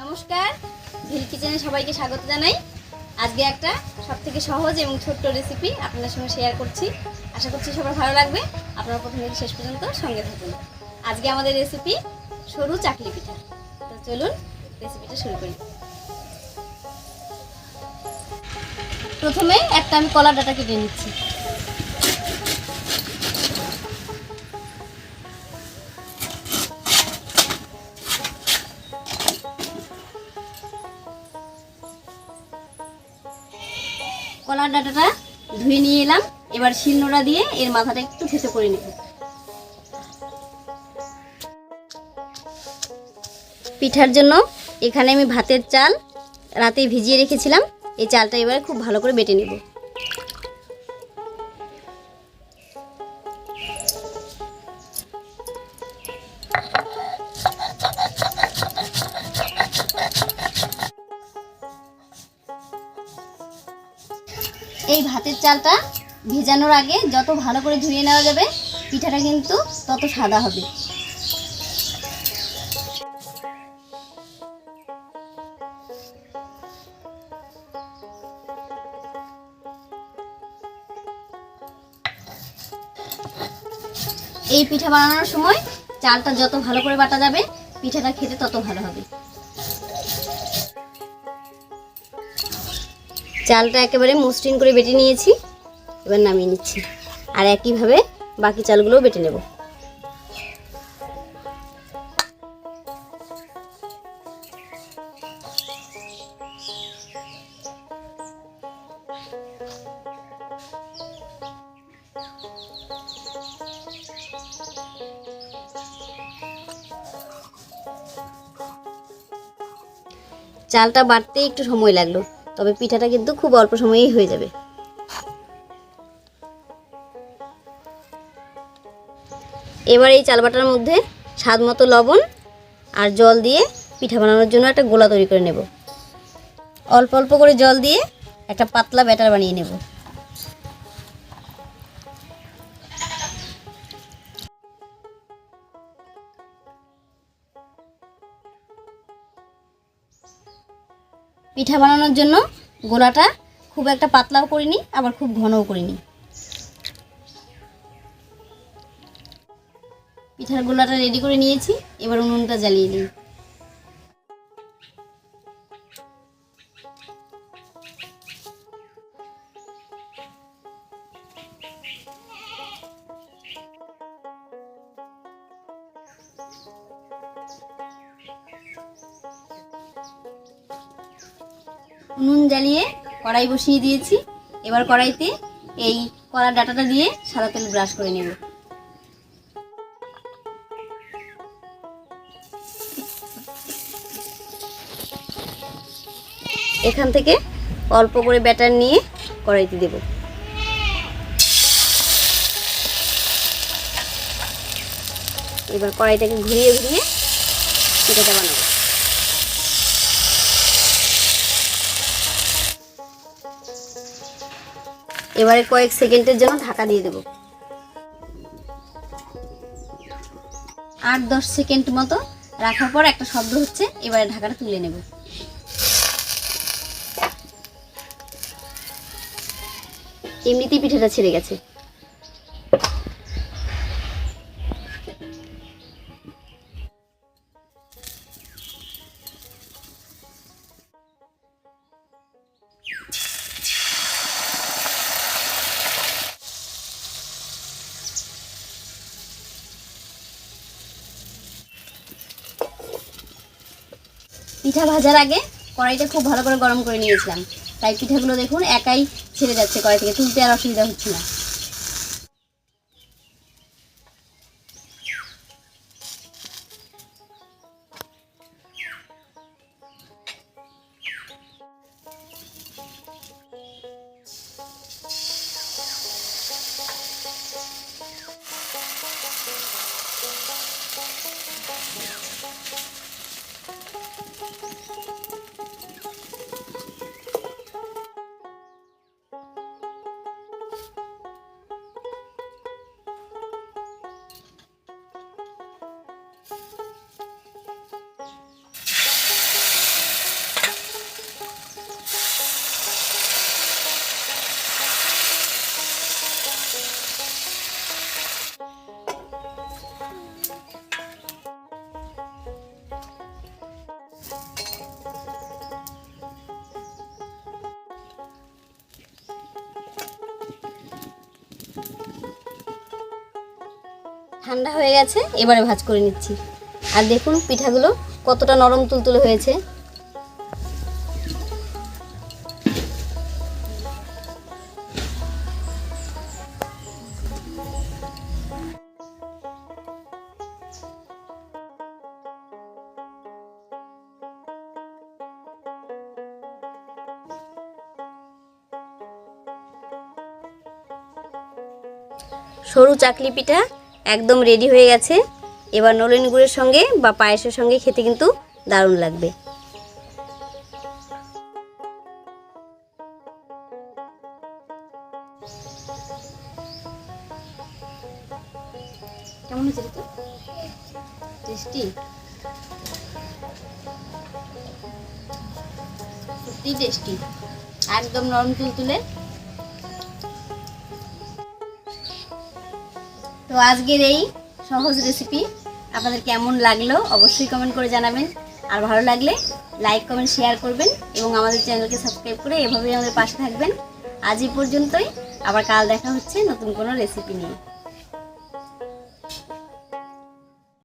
নমস্কার, ভিল কিচেনে সবাইকে স্বাগত জানাই। আজকে একটা সবথেকে সহজ এবং ছোট্ট রেসিপি আপনাদের সঙ্গে শেয়ার করছি। আশা করছি সবার ভালো লাগবে। আপনারা প্রথম থেকে শেষ পর্যন্ত সঙ্গে থাকুন। আজকে আমাদের রেসিপি সরু চাকলি পিঠা। তো চলুন রেসিপিটা শুরু করি। প্রথমে একটা আমি কলার ডাঁটা কেটে নিচ্ছি। কলার ডাঁটাটা ধুয়ে নিয়ে এলাম। এবার শিলনোড়া দিয়ে এর মাথাটা একটু থেঁতো করে নেব। পিঠার জন্য এখানে আমি ভাতের চাল রাতে ভিজিয়ে রেখেছিলাম। এই চালটা এবারে খুব ভালো করে বেটে নেব। এই ভাতের চালটা ভেজানোর আগে যত ভালো করে ধুয়ে নেওয়া যাবে পিঠাটা কিন্তু তত সাদা হবে। এই পিঠা বানানোর সময় চালটা যত ভালো করে বাটা যাবে পিঠাটা খেতে তত ভালো হবে। চালটা একেবারে মসৃণ করে বেটে নিয়েছি, এবার নামিয়ে নিচ্ছি। আর একইভাবে বাকি চালগুলোও বেটে নেব। চালটা বাটতে একটু সময় লাগলো, তবে পিঠাটা কিন্তু খুব অল্প সময়েই হয়ে যাবে। এবার এই চাল বাটার মধ্যে স্বাদ মতো লবণ আর জল দিয়ে পিঠা বানানোর জন্য একটা গোলা তৈরি করে নেব। অল্প অল্প করে জল দিয়ে একটা পাতলা ব্যাটার বানিয়ে নেব। পিঠা বানানোর জন্য গোলাটা খুব একটা পাতলাও করিনি, আবার খুব ঘনও করিনি। পিঠার গোলাটা রেডি করে নিয়েছি। এবার উনুনটা জ্বালিয়ে দিই। উনুন জ্বালিয়ে কড়াই বসিয়ে দিয়েছি। এবার কড়াইতে এই কলার ডাঁটাটা দিয়ে সাদা তেল ব্রাশ করে নেব। এখান থেকে অল্প করে ব্যাটার নিয়ে কড়াইতে দেব। এবার কড়াইটাকে ঘুরিয়ে ঘুরিয়ে পিঠাটা বানাবো। এবারে কয়েক সেকেন্ডের জন্য ঢাকা দিয়ে দেব। 8-10 সেকেন্ড মতো রাখার পর একটা শব্দ হচ্ছে। এবারে ঢাকাটা তুলে নেব। এমনিতেই পিঠাটা ছেড়ে গেছে। পিঠা ভাজার আগে কড়াইটা খুব ভালো করে গরম করে নিয়েছিলাম, তাই পিঠাগুলো দেখুন একাই ছেড়ে যাচ্ছে কড়াই থেকে, তুলতে আর অসুবিধা হচ্ছে না। ঠান্ডা হয়ে গেছে, এবারে ভাঁজ করে নিচ্ছি। আর দেখুন পিঠাগুলো কতটা নরম তুলতুলে হয়েছে। সরু চাকলি পিঠা একদম রেডি হয়ে গেছে। এবার নলেন গুড়ের সঙ্গে বা পায়েসের সঙ্গে খেতে কিন্তু দারুণ লাগবে। কেমন হচ্ছে তো? টেস্টি, সত্যি টেস্টি, একদম নরম তুলতুলে। তো আজকের এই সহজ রেসিপি আপনাদের কেমন লাগলো অবশ্যই কমেন্ট করে জানাবেন। আর ভালো লাগলে লাইক কমেন্ট শেয়ার করবেন এবং আমাদের চ্যানেলকে সাবস্ক্রাইব করে এভাবেই আমাদের পাশে থাকবেন। আজ এই পর্যন্তই, আবার কাল দেখা হচ্ছে নতুন কোনো রেসিপি নিয়ে।